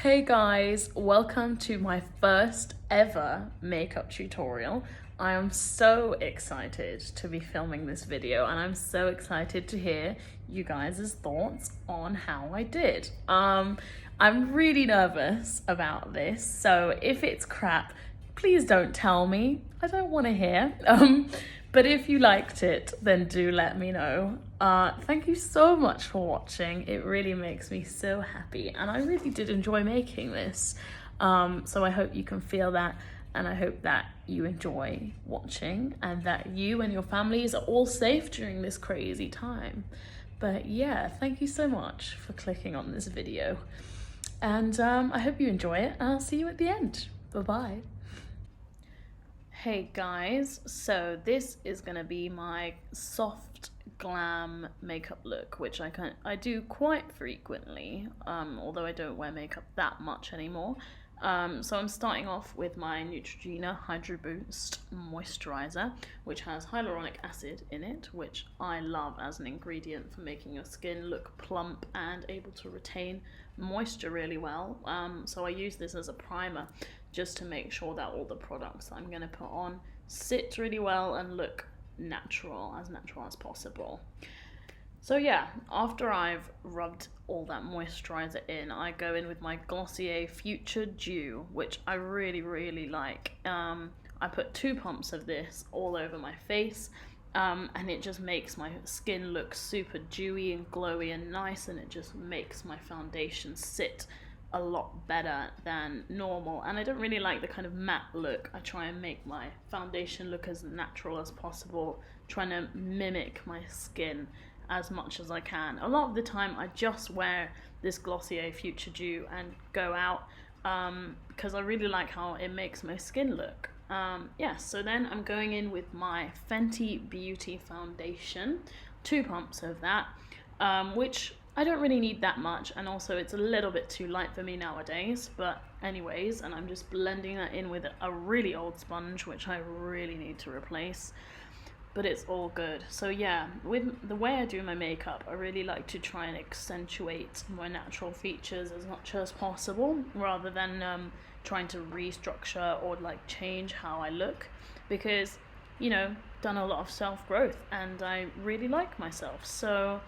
Hey guys, welcome to my first ever makeup tutorial. I am so excited to be filming this video and I'm so excited to hear you guys' thoughts on how I did. I'm really nervous about this, so if it's crap, please don't tell me. I don't want to hear. But if you liked it, then do let me know. Thank you so much for watching. It really makes me so happy and I really did enjoy making this. So I hope you can feel that and I hope that you enjoy watching and that you and your families are all safe during this crazy time. But yeah, thank you so much for clicking on this video. And I hope you enjoy it and I'll see you at the end. Bye-bye. Hey guys, so this is gonna be my soft glam makeup look, which I do quite frequently, although I don't wear makeup that much anymore. So I'm starting off with my Neutrogena Hydro Boost moisturizer, which has hyaluronic acid in it, which I love as an ingredient for making your skin look plump and able to retain moisture really well. So I use this as a primer just to make sure that all the products I'm going to put on sit really well and look natural as possible. So yeah, after I've rubbed all that moisturizer in, I go in with my Glossier Future Dew, which I really like. I put 2 pumps of this all over my face, and it just makes my skin look super dewy and glowy and nice, and it just makes my foundation sit a lot better than normal. And I don't really like the kind of matte look. I try and make my foundation look as natural as possible, trying to mimic my skin as much as I can. A lot of the time I just wear this Glossier Future Dew and go out because I really like how it makes my skin look. Yeah, so then I'm going in with my Fenty Beauty foundation, 2 pumps of that, which I don't really need that much, and also it's a little bit too light for me nowadays, but anyways, and I'm just blending that in with a really old sponge, which I really need to replace, but it's all good. So yeah, with the way I do my makeup, I really like to try and accentuate my natural features as much as possible, rather than trying to restructure or like change how I look, because, you know, done a lot of self-growth and I really like myself, so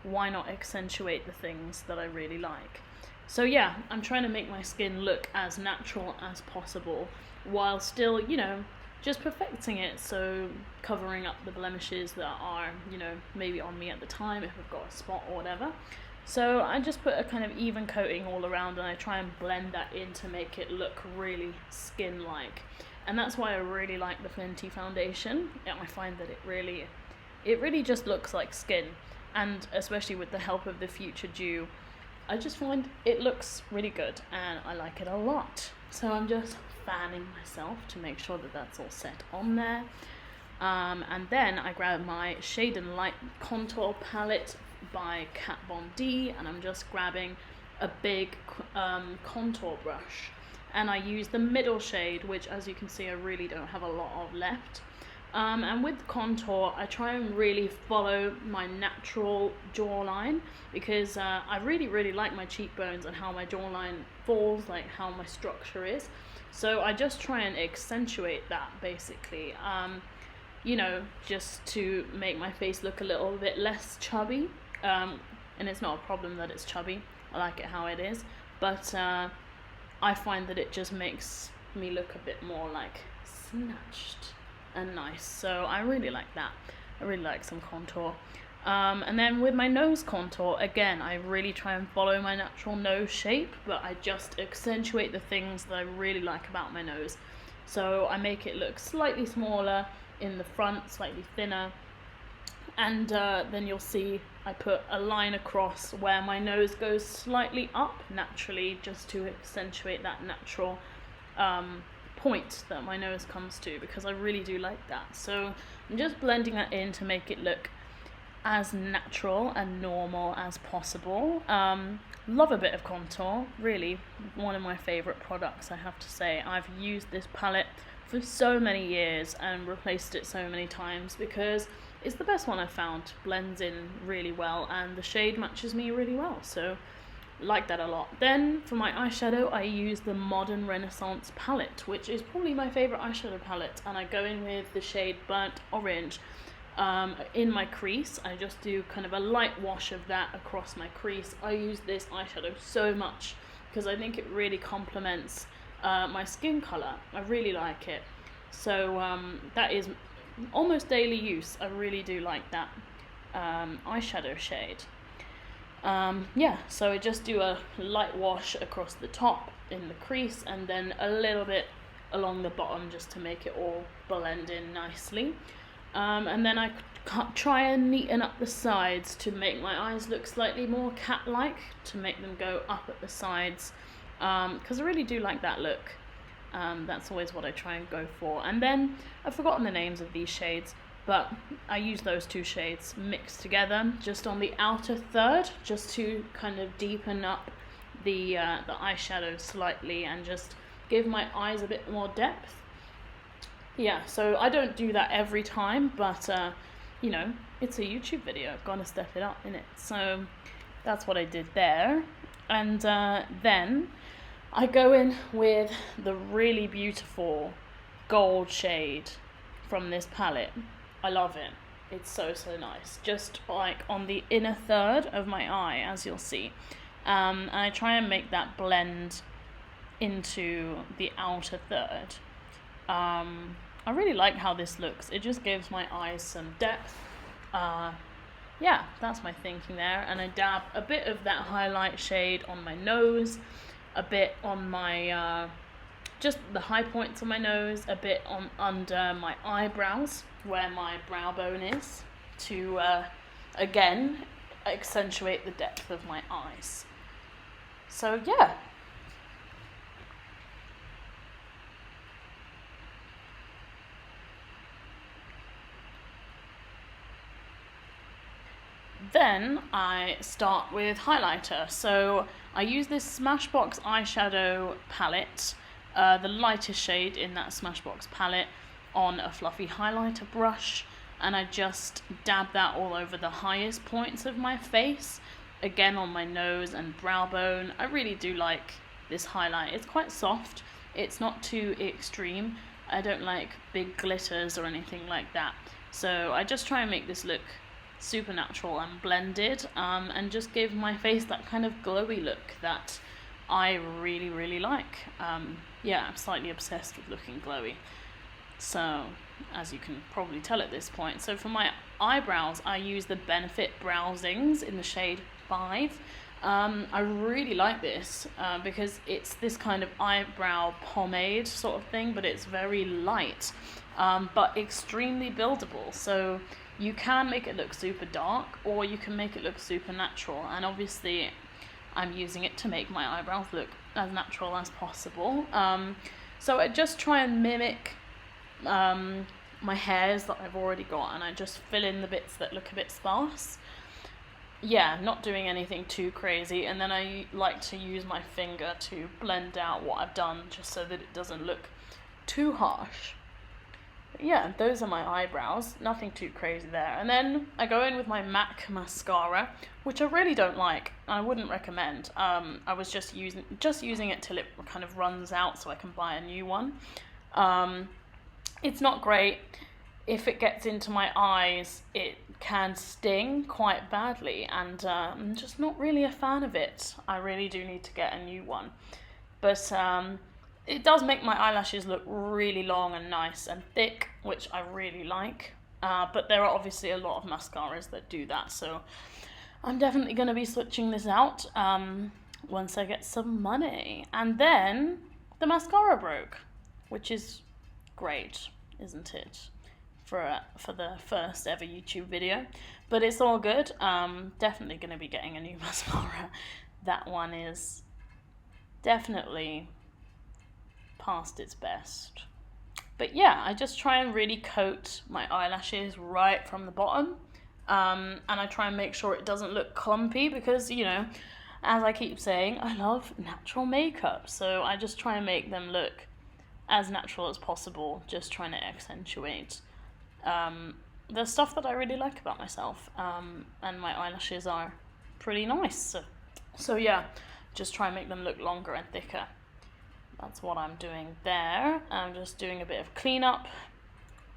why not accentuate the things that I really like? So yeah, I'm trying to make my skin look as natural as possible while still, you know, just perfecting it, so covering up the blemishes that are, you know, maybe on me at the time if I've got a spot or whatever. So I just put a kind of even coating all around and I try and blend that in to make it look really skin-like. And that's why I really like the Fenty foundation. I find that it really just looks like skin. And especially with the help of the Future Dew, I just find it looks really good and I like it a lot. So I'm just fanning myself to make sure that that's all set on there. And then I grab my Shade and Light contour palette by Kat Von D, and I'm just grabbing a big contour brush. And I use the middle shade, which as you can see I really don't have a lot of left. And with contour, I try and really follow my natural jawline, because I really like my cheekbones and how my jawline falls, like how my structure is. So I just try and accentuate that, basically, you know, just to make my face look a little bit less chubby. And it's not a problem that it's chubby. I like it how it is. But I find that it just makes me look a bit more like snatched and nice, so I really like that. I really like some contour. And then with my nose contour, again, I really try and follow my natural nose shape, but I just accentuate the things that I really like about my nose. So I make it look slightly smaller in the front, slightly thinner, and then you'll see I put a line across where my nose goes slightly up naturally, just to accentuate that natural point that my nose comes to, because I really do like that. So I'm just blending that in to make it look as natural and normal as possible. Love a bit of contour, really one of my favorite products, I have to say. I've used this palette for so many years and replaced it so many times because it's the best one I've found. Blends in really well and the shade matches me really well, so like that a lot. Then for my eyeshadow, I use the Modern Renaissance palette, which is probably my favorite eyeshadow palette, and I go in with the shade Burnt Orange. In my crease, I just do kind of a light wash of that across my crease. I use this eyeshadow so much because I think it really complements my skin color. I really like it. So that is almost daily use. I really do like that eyeshadow shade. Yeah, so I just do a light wash across the top in the crease and then a little bit along the bottom just to make it all blend in nicely. And then I try and neaten up the sides to make my eyes look slightly more cat-like, to make them go up at the sides, because I really do like that look. That's always what I try and go for. And then I've forgotten the names of these shades, but I use those two shades mixed together just on the outer third, just to kind of deepen up the eyeshadow slightly and just give my eyes a bit more depth. Yeah, so I don't do that every time, but you know, it's a YouTube video, I've got to step it up in it. So that's what I did there. And then I go in with the really beautiful gold shade from this palette. I love it. It's so nice. Just like on the inner third of my eye, as you'll see. And I try and make that blend into the outer third. I really like how this looks. It just gives my eyes some depth. Yeah, that's my thinking there. And I dab a bit of that highlight shade on my nose, a bit on my, just the high points on my nose, a bit on under my eyebrows, where my brow bone is, to, again, accentuate the depth of my eyes. So, yeah. Then I start with highlighter. So I use this Smashbox eyeshadow palette, the lightest shade in that Smashbox palette, on a fluffy highlighter brush, and I just dab that all over the highest points of my face, again on my nose and brow bone. I really do like this highlight. It's quite soft, it's not too extreme. I don't like big glitters or anything like that, so I just try and make this look super natural and blended, and just give my face that kind of glowy look that I really like. Yeah, I'm slightly obsessed with looking glowy, so as you can probably tell at this point. So for my eyebrows, I use the Benefit Browsings in the shade 5. I really like this because it's this kind of eyebrow pomade sort of thing, but it's very light, but extremely buildable. So you can make it look super dark, or you can make it look super natural, and obviously I'm using it to make my eyebrows look as natural as possible. So I just try and mimic my hairs that I've already got, and I just fill in the bits that look a bit sparse. Yeah, not doing anything too crazy, and then I like to use my finger to blend out what I've done, just so that it doesn't look too harsh. Yeah, those are my eyebrows, nothing too crazy there. And then I go in with my MAC mascara, which I really don't like. I wouldn't recommend. I was just using it till it kind of runs out so I can buy a new one. It's not great. If it gets into my eyes, it can sting quite badly, and I'm just not really a fan of it. I really do need to get a new one. But it does make my eyelashes look really long and nice and thick, which I really like. But there are obviously a lot of mascaras that do that, so I'm definitely going to be switching this out once I get some money. And then the mascara broke, which is great, isn't it? For the first ever YouTube video. But it's all good. Definitely going to be getting a new mascara. That one is definitely past its best. But yeah, I just try and really coat my eyelashes right from the bottom, and I try and make sure it doesn't look clumpy, because, you know, as I keep saying, I love natural makeup, so I just try and make them look as natural as possible, just trying to accentuate the stuff that I really like about myself, and my eyelashes are pretty nice. So yeah, just try and make them look longer and thicker. That's what I'm doing there. I'm just doing a bit of cleanup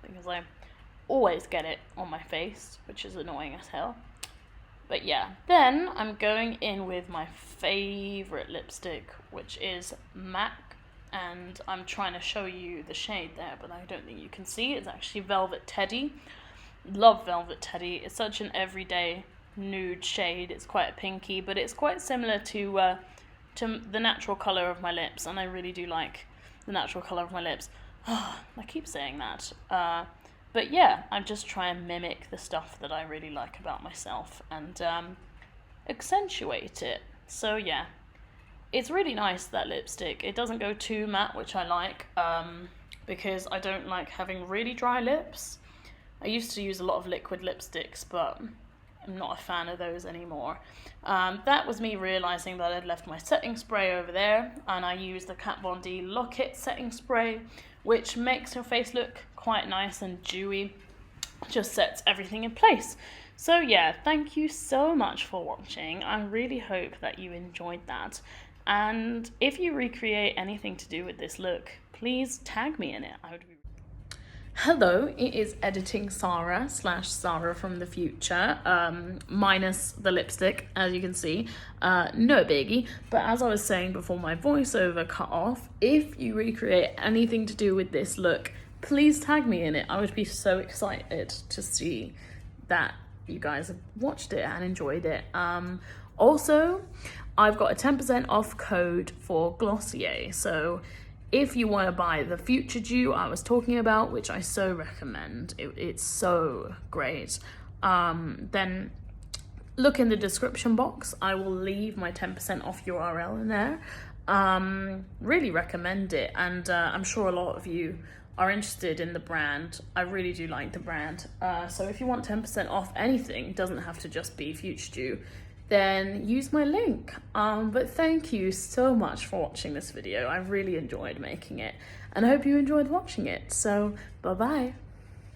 because I always get it on my face, which is annoying as hell. But yeah, then I'm going in with my favorite lipstick, which is MAC, and I'm trying to show you the shade there, but I don't think you can see. It's actually Velvet Teddy. Love Velvet Teddy. It's such an everyday nude shade. It's quite a pinky, but it's quite similar to the natural color of my lips, and I really do like the natural color of my lips. I keep saying that. But yeah, I just try and mimic the stuff that I really like about myself and accentuate it. So yeah, it's really nice, that lipstick. It doesn't go too matte, which I like, because I don't like having really dry lips. I used to use a lot of liquid lipsticks, but I'm not a fan of those anymore. That was me realizing that I'd left my setting spray over there, and I used the Kat Von D Lock-It setting spray, which makes your face look quite nice and dewy. Just sets everything in place. So yeah, thank you so much for watching. I really hope that you enjoyed that. And if you recreate anything to do with this look, please tag me in it. I would be... Hello, it is editing Sarah / Sarah from the future, minus the lipstick, as you can see. No biggie, but as I was saying before my voiceover cut off, if you recreate anything to do with this look, please tag me in it. I would be so excited to see that you guys have watched it and enjoyed it. Also, I've got a 10% off code for Glossier, so if you want to buy the Future Dew I was talking about, which I so recommend, it's so great, then look in the description box. I will leave my 10% off URL in there. Really recommend it, and I'm sure a lot of you are interested in the brand. I really do like the brand. So if you want 10% off anything, it doesn't have to just be Future Dew, then use my link. But thank you so much for watching this video. I really enjoyed making it, and I hope you enjoyed watching it. So bye bye.